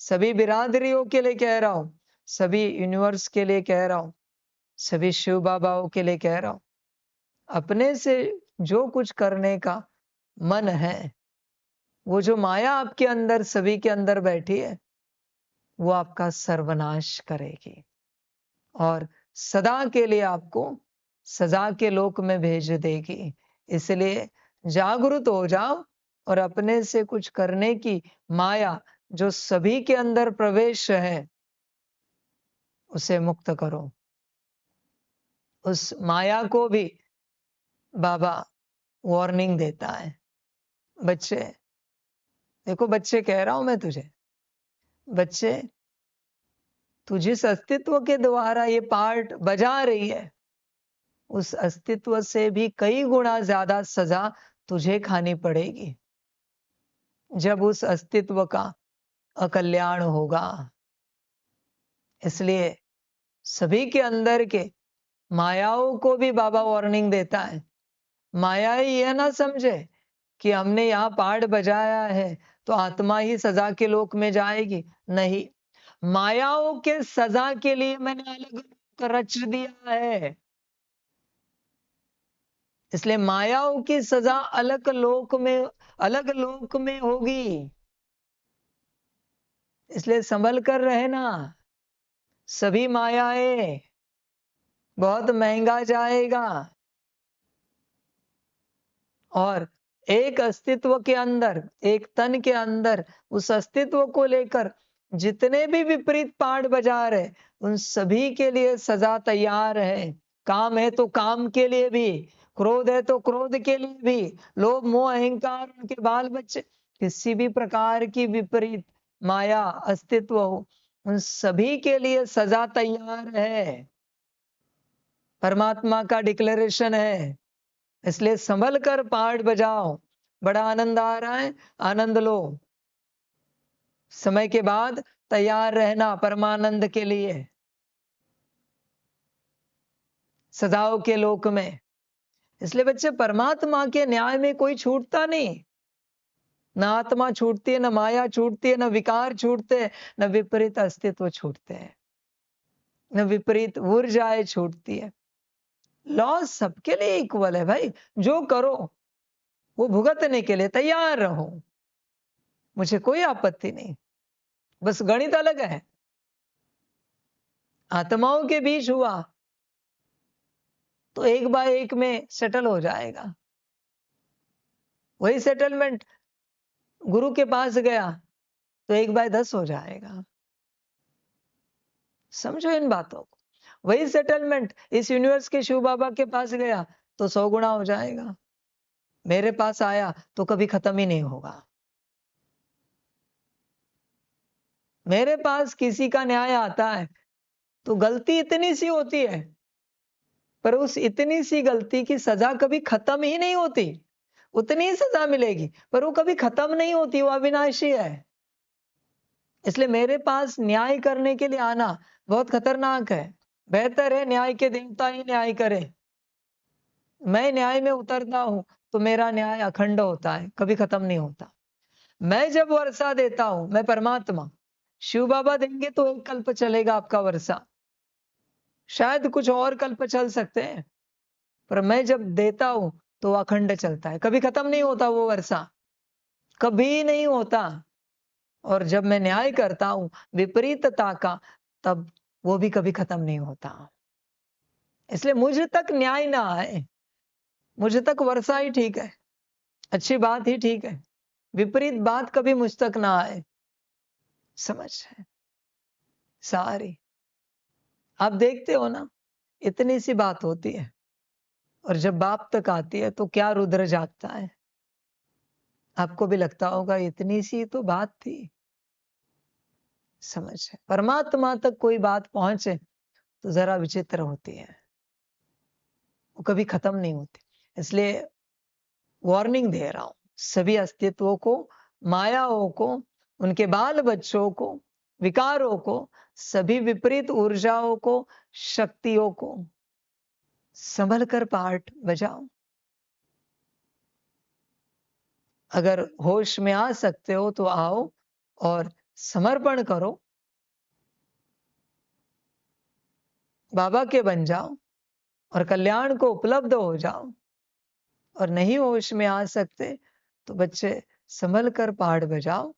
सभी बिरादरियों के लिए कह रहा हूं, सभी यूनिवर्स के लिए कह रहा हूं, सभी शिव बाबाओं के लिए कह रहा हूं। अपने से जो कुछ करने का मन है, वो जो माया आपके अंदर, सभी के अंदर बैठी है, वो आपका सर्वनाश करेगी और सदा के लिए आपको सजा के लोक में भेज देगी। इसलिए जागरूक हो जाओ और अपने से कुछ करने की माया जो सभी के अंदर प्रवेश है, उसे मुक्त करो। उस माया को भी बाबा वार्निंग देता है। बच्चे, देखो बच्चे, कह रहा हूं मैं तुझे, बच्चे, तू जिस अस्तित्व के द्वारा ये पार्ट बजा रही है, उस अस्तित्व से भी कई गुना ज्यादा सजा तुझे खानी पड़ेगी जब उस अस्तित्व का अकल्याण होगा। इसलिए सभी के अंदर के मायाओं को भी बाबा वार्निंग देता है। माया यह ना समझे कि हमने यहाँ पार्ट बजाया है तो आत्मा ही सजा के लोक में जाएगी। नहीं, मायाओं के सजा के लिए मैंने अलग रच दिया है। इसलिए मायाओं की सजा अलग लोक में होगी। इसलिए संभल कर रहना। सभी मायाएं बहुत महंगा जाएगा। और एक अस्तित्व के अंदर, एक तन के अंदर, उस अस्तित्व को लेकर जितने भी विपरीत पाठ बजा रहे, उन सभी के लिए सजा तैयार है। काम है तो काम के लिए भी, क्रोध है तो क्रोध के लिए भी, लोभ मोह अहंकार उनके बाल बच्चे, किसी भी प्रकार की विपरीत माया अस्तित्व हो, उन सभी के लिए सजा तैयार है। परमात्मा का डिक्लेरेशन है। इसलिए संभल कर पाठ बजाओ। बड़ा आनंद आ रहा है, आनंद लो। समय के बाद तैयार रहना परमानंद के लिए, सदाओं के लोक में। इसलिए बच्चे, परमात्मा के न्याय में कोई छूटता नहीं। न आत्मा छूटती है, न माया छूटती है, न विकार छूटते हैं, न विपरीत अस्तित्व छूटते हैं, न विपरीत ऊर्जाएं छूटती है। लॉ सबके लिए इक्वल है भाई। जो करो वो भुगतने के लिए तैयार रहो, मुझे कोई आपत्ति नहीं। बस गणित अलग है। आत्माओं के बीच हुआ तो 1/1 में सेटल हो जाएगा। वही सेटलमेंट गुरु के पास गया तो 1/10 हो जाएगा। समझो इन बातों को। वही सेटलमेंट इस यूनिवर्स के शिव बाबा के पास गया तो 100 गुना हो जाएगा। मेरे पास आया तो कभी खत्म ही नहीं होगा। मेरे पास किसी का न्याय आता है तो गलती इतनी सी होती है, पर उस इतनी सी गलती की सजा कभी खत्म ही नहीं होती। उतनी ही सजा मिलेगी पर वो कभी खत्म नहीं होती, वो अविनाशी है। इसलिए मेरे पास न्याय करने के लिए आना बहुत खतरनाक है। बेहतर है न्याय के देवता ही न्याय करे। मैं न्याय में उतरता हूं तो मेरा न्याय अखंड होता है, कभी खत्म नहीं होता। मैं जब वर्षा देता हूं, मैं परमात्मा, शिव बाबा देंगे तो 1 कल्प चलेगा आपका वर्षा, शायद कुछ और कल्प चल सकते हैं, पर मैं जब देता हूं तो अखंड चलता है, कभी खत्म नहीं होता वो वर्षा, कभी नहीं होता। और जब मैं न्याय करता हूं विपरीतता का, तब वो भी कभी खत्म नहीं होता। इसलिए मुझ तक न्याय ना आए, मुझ तक वर्षा ही ठीक है, अच्छी बात ही ठीक है, विपरीत बात कभी मुझ तक ना आए। समझ है सारी। आप देखते हो ना, इतनी सी बात होती है और जब बाप तक आती है तो क्या रुद्र जागता है। आपको भी लगता होगा इतनी सी तो बात थी। समझ है, परमात्मा तक कोई बात पहुंचे तो जरा विचित्र होती है, वो कभी खत्म नहीं होती। इसलिए वार्निंग दे रहा हूं सभी अस्तित्वों को, मायाओं को, उनके बाल बच्चों को, विकारों को, सभी विपरीत ऊर्जाओं को, शक्तियों को संभल कर पाठ बजाओ। अगर होश में आ सकते हो तो आओ और समर्पण करो, बाबा के बन जाओ और कल्याण को उपलब्ध हो जाओ। और नहीं होश में आ सकते तो बच्चे संभल कर पाठ बजाओ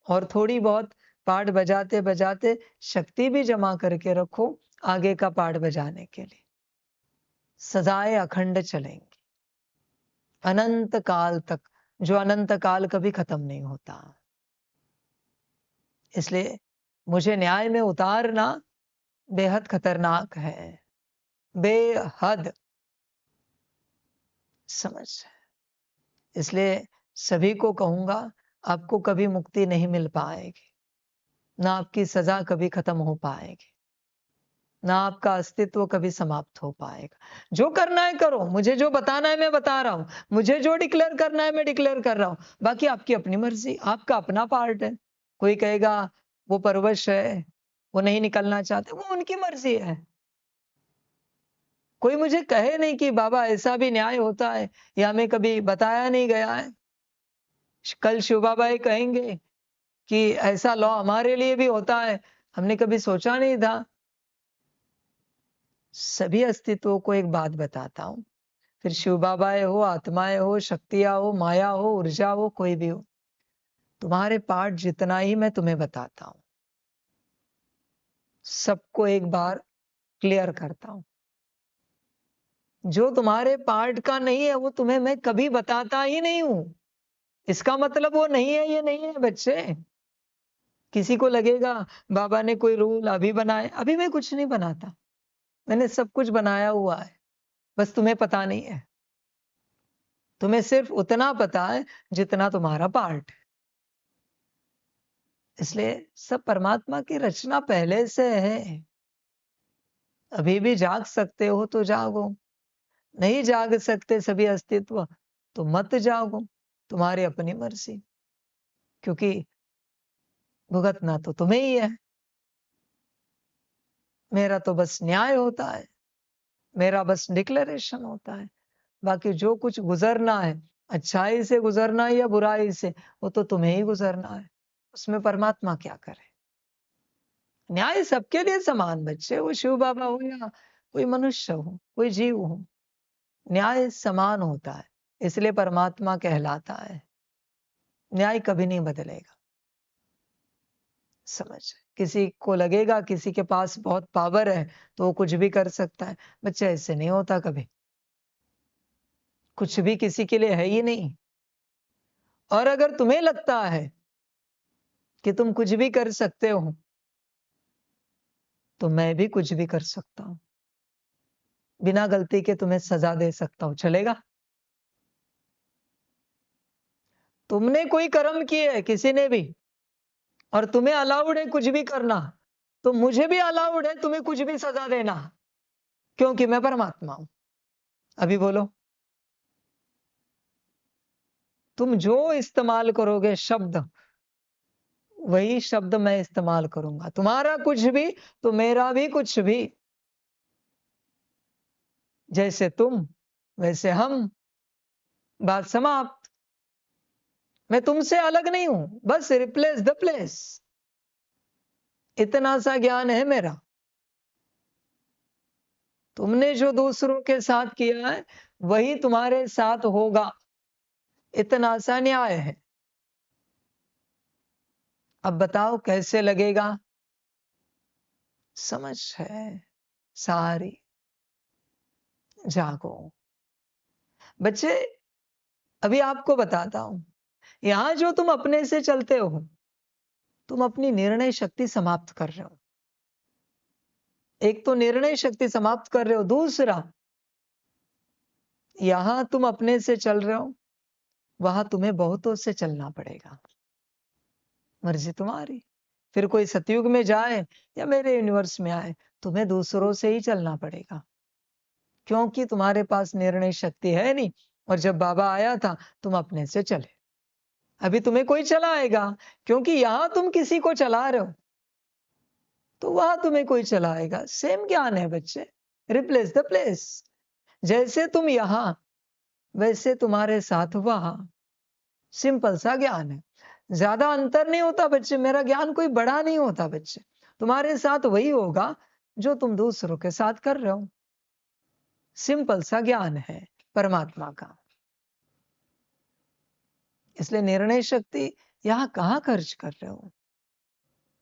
और थोड़ी बहुत पाठ बजाते बजाते शक्ति भी जमा करके रखो आगे का पाठ बजाने के लिए। सदाएं अखंड चलेंगी अनंत काल तक, जो अनंत काल कभी खत्म नहीं होता। इसलिए मुझे न्याय में उतारना बेहद खतरनाक है, बेहद समझ। इसलिए सभी को कहूंगा, आपको कभी मुक्ति नहीं मिल पाएगी, ना आपकी सजा कभी खत्म हो पाएगी, ना आपका अस्तित्व कभी समाप्त हो पाएगा। जो करना है करो, मुझे जो बताना है मैं बता रहा हूं, मुझे जो डिक्लेयर करना है मैं डिक्लेयर कर रहा हूं, बाकी आपकी अपनी मर्जी, आपका अपना पार्ट है। कोई कहेगा वो परवश है, वो नहीं निकलना चाहते, वो उनकी मर्जी है। कोई मुझे कहे नहीं कि बाबा ऐसा भी न्याय होता है, या हमें कभी बताया नहीं गया है। कल शिव बाबा ये कहेंगे कि ऐसा लॉ हमारे लिए भी होता है, हमने कभी सोचा नहीं था। सभी अस्तित्वों को एक बात बताता हूं, फिर शिव बाबाएं हो, आत्माएं हो, शक्तियां हो, माया हो, ऊर्जा हो, कोई भी हो, तुम्हारे पार्ट जितना ही मैं तुम्हें बताता हूं, सबको एक बार क्लियर करता हूं। जो तुम्हारे पार्ट का नहीं है वो तुम्हें मैं कभी बताता ही नहीं हूं। इसका मतलब वो नहीं है, ये नहीं है बच्चे। किसी को लगेगा बाबा ने कोई रूल अभी बनाए, अभी मैं कुछ नहीं बनाता, मैंने सब कुछ बनाया हुआ है, बस तुम्हें पता नहीं है। तुम्हें सिर्फ उतना पता है जितना तुम्हारा पार्ट है। इसलिए सब परमात्मा की रचना पहले से है। अभी भी जाग सकते हो तो जागो, नहीं जाग सकते सभी अस्तित्व तो मत जागो, तुम्हारी अपनी मर्जी, क्योंकि भुगतना तो तुम्हें ही है। मेरा तो बस न्याय होता है, मेरा बस डिक्लेरेशन होता है। बाकी जो कुछ गुजरना है, अच्छाई से गुजरना है या बुराई से, वो तो तुम्हें ही गुजरना है। उसमें परमात्मा क्या करे। न्याय सबके लिए समान बच्चे, वो शिव बाबा हो या कोई मनुष्य हो, कोई जीव हो, न्याय समान होता है। इसलिए परमात्मा कहलाता है। न्याय कभी नहीं बदलेगा। समझ, किसी को लगेगा किसी के पास बहुत पावर है तो वो कुछ भी कर सकता है। बच्चे ऐसे नहीं होता कभी, कुछ भी किसी के लिए है ही नहीं। और अगर तुम्हें लगता है कि तुम कुछ भी कर सकते हो तो मैं भी कुछ भी कर सकता हूं, बिना गलती के तुम्हें सजा दे सकता हूं, चलेगा? तुमने कोई कर्म किए है किसी ने भी, और तुम्हें अलाउड है कुछ भी करना, तो मुझे भी अलाउड है तुम्हें कुछ भी सजा देना, क्योंकि मैं परमात्मा हूं। अभी बोलो, तुम जो इस्तेमाल करोगे शब्द, वही शब्द मैं इस्तेमाल करूंगा। तुम्हारा कुछ भी तो मेरा भी कुछ भी। जैसे तुम वैसे हम, बात समाप्त। मैं तुमसे अलग नहीं हूं, बस रिप्लेस द प्लेस। इतना सा ज्ञान है मेरा। तुमने जो दूसरों के साथ किया है वही तुम्हारे साथ होगा, इतना सा न्याय है। अब बताओ कैसे लगेगा? समझ है सारी। जागो बच्चे। अभी आपको बताता हूं, यहां जो तुम अपने से चलते हो, तुम अपनी निर्णय शक्ति समाप्त कर रहे हो। एक तो निर्णय शक्ति समाप्त कर रहे हो, दूसरा यहां तुम अपने से चल रहे हो, वहां तुम्हें बहुतों से चलना पड़ेगा। मर्जी तुम्हारी। फिर कोई सतयुग में जाए या मेरे यूनिवर्स में आए, तुम्हें दूसरों से ही चलना पड़ेगा, क्योंकि तुम्हारे पास निर्णय शक्ति है नहीं। और जब बाबा आया था तुम अपने से चले, अभी तुम्हें कोई चलाएगा, क्योंकि यहां तुम किसी को चला रहे हो, तो वहां तुम्हें कोई चलाएगा। सेम ज्ञान है बच्चे, रिप्लेस द प्लेस। जैसे तुम यहां, वैसे तुम्हारे साथ वहां। सिंपल सा ज्ञान है, ज्यादा अंतर नहीं होता बच्चे। मेरा ज्ञान कोई बड़ा नहीं होता बच्चे। तुम्हारे साथ वही होगा जो तुम दूसरों के साथ कर रहे हो। सिंपल सा ज्ञान है परमात्मा का। इसलिए निर्णय शक्ति यहां कहां खर्च कर रहे हो?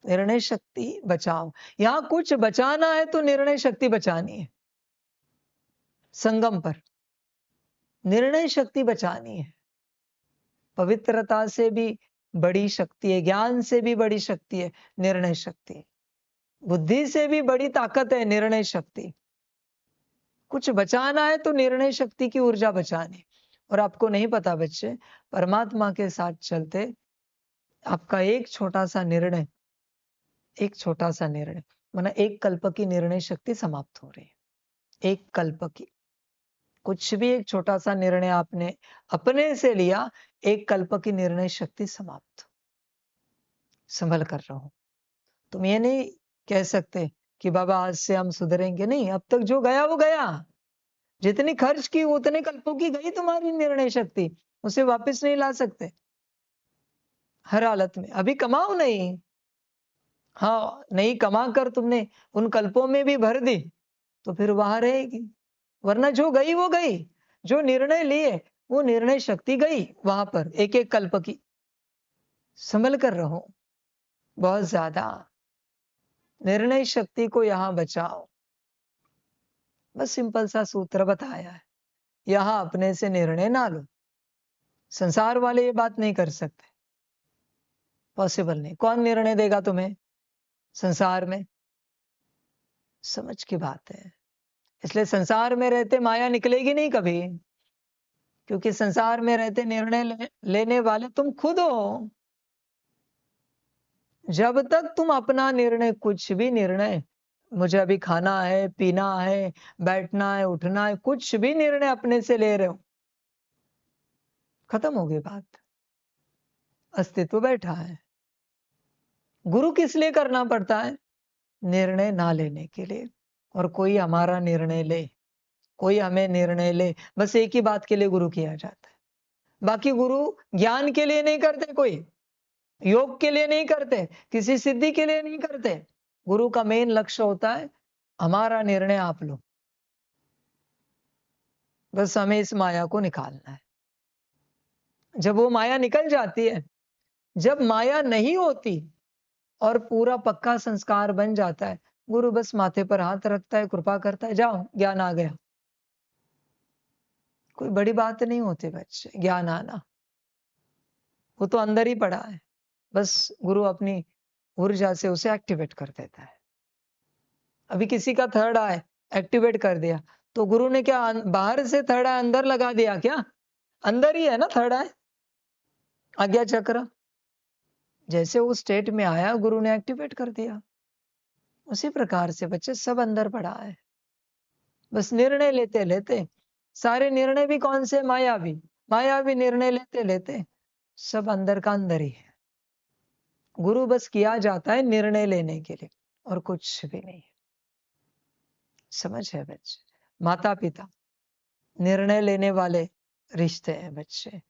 निर्णय शक्ति बचाओ। यहां कुछ बचाना है तो निर्णय शक्ति बचानी है। संगम पर निर्णय शक्ति बचानी है। पवित्रता से भी बड़ी शक्ति है, ज्ञान से भी बड़ी शक्ति है निर्णय शक्ति। बुद्धि से भी बड़ी ताकत है निर्णय शक्ति। कुछ बचाना है तो निर्णय शक्ति की ऊर्जा बचानी। और आपको नहीं पता बच्चे, परमात्मा के साथ चलते आपका एक छोटा सा निर्णय, माना एक कल्प की निर्णय शक्ति समाप्त हो रही है। एक कल्प की, कुछ भी एक छोटा सा निर्णय आपने अपने से लिया, एक कल्प की निर्णय शक्ति समाप्त। संभल कर रहो। तुम ये नहीं कह सकते कि बाबा आज से हम सुधरेंगे, नहीं। अब तक जो गया वो गया। जितनी खर्च की उतने कल्पों की गई तुम्हारी निर्णय शक्ति, उसे वापस नहीं ला सकते हर हालत में। अभी कमाओ नहीं, हाँ नहीं कमा कर तुमने उन कल्पों में भी भर दी तो फिर वहां रहेगी। वरना जो गई वो गई, जो निर्णय लिए वो निर्णय शक्ति गई वहां पर, एक एक कल्प की। संभल कर रहो बहुत ज्यादा। निर्णय शक्ति को यहां बचाओ। बस सिंपल सा सूत्र बताया है। यहां अपने से निर्णय ना लो। संसार वाले ये बात नहीं कर सकते, पॉसिबल नहीं। कौन निर्णय देगा तुम्हें संसार में? समझ की बात है। इसलिए संसार में रहते माया निकलेगी नहीं कभी, क्योंकि संसार में रहते निर्णय लेने वाले तुम खुद हो। जब तक तुम अपना निर्णय, कुछ भी निर्णय, मुझे अभी खाना है, पीना है, बैठना है, उठना है, कुछ भी निर्णय अपने से ले रहे हो, खत्म हो गई बात। अस्तित्व बैठा है। गुरु किस लिए करना पड़ता है? निर्णय ना लेने के लिए। और कोई हमारा निर्णय ले, कोई हमें निर्णय ले, बस एक ही बात के लिए गुरु किया जाता है। बाकी गुरु ज्ञान के लिए नहीं करते, कोई योग के लिए नहीं करते, किसी सिद्धि के लिए नहीं करते। गुरु का मेन लक्ष्य होता है हमारा निर्णय आप लो, बस हमें इस माया को निकालना है। जब वो माया निकल जाती है, जब माया नहीं होती और पूरा पक्का संस्कार बन जाता है, गुरु बस माथे पर हाथ रखता है, कृपा करता है, जाओ ज्ञान आ गया। कोई बड़ी बात नहीं होती बच्चे ज्ञान आना, वो तो अंदर ही पड़ा है। बस गुरु अपनी ऊर्जा से उसे एक्टिवेट कर देता है। अभी किसी का थर्ड आई एक्टिवेट कर दिया, तो गुरु ने क्या बाहर से थर्ड आई अंदर लगा दिया क्या? अंदर ही है ना थर्ड आई, आज्ञा चक्र। जैसे वो स्टेट में आया, गुरु ने एक्टिवेट कर दिया। उसी प्रकार से बच्चे सब अंदर पड़ा है। बस निर्णय लेते लेते, सारे निर्णय भी कौन से? मायावी निर्णय लेते लेते सब अंदर का अंदर ही है। गुरु बस किया जाता है निर्णय लेने के लिए, और कुछ भी नहीं। समझ है बच्चे? माता पिता निर्णय लेने वाले रिश्ते हैं बच्चे।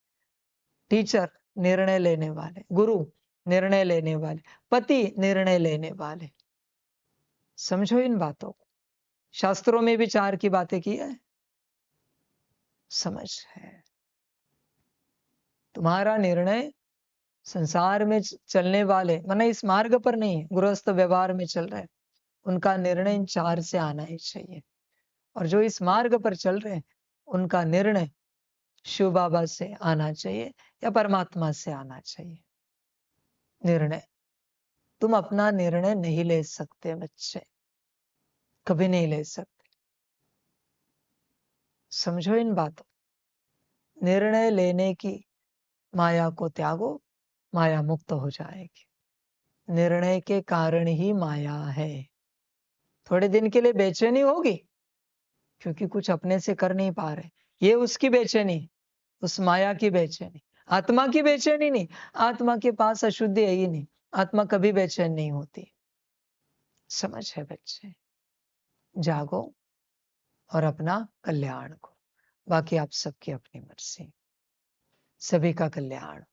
टीचर निर्णय लेने वाले, गुरु निर्णय लेने वाले, पति निर्णय लेने वाले। समझो इन बातों को। शास्त्रों में भी चार की बातें की है। समझ है? तुम्हारा निर्णय संसार में चलने वाले, माना इस मार्ग पर नहीं, गृहस्थ व्यवहार में चल रहे, उनका निर्णय इन चार से आना ही चाहिए। और जो इस मार्ग पर चल रहे, उनका निर्णय शिव बाबा से आना चाहिए या परमात्मा से आना चाहिए। निर्णय तुम अपना निर्णय नहीं ले सकते बच्चे, कभी नहीं ले सकते। समझो इन बातों। निर्णय लेने की माया को त्यागो, माया मुक्त हो जाएगी। निर्णय के कारण ही माया है। थोड़े दिन के लिए बेचैनी होगी, क्योंकि कुछ अपने से कर नहीं पा रहे, ये उसकी बेचैनी, उस माया की बेचैनी। आत्मा की बेचैनी नहीं, आत्मा के पास अशुद्धि है ही नहीं, आत्मा कभी बेचैन नहीं होती। समझ है बच्चे? जागो और अपना कल्याण करो, बाकी आप सबकी अपनी मर्जी। सभी का कल्याण।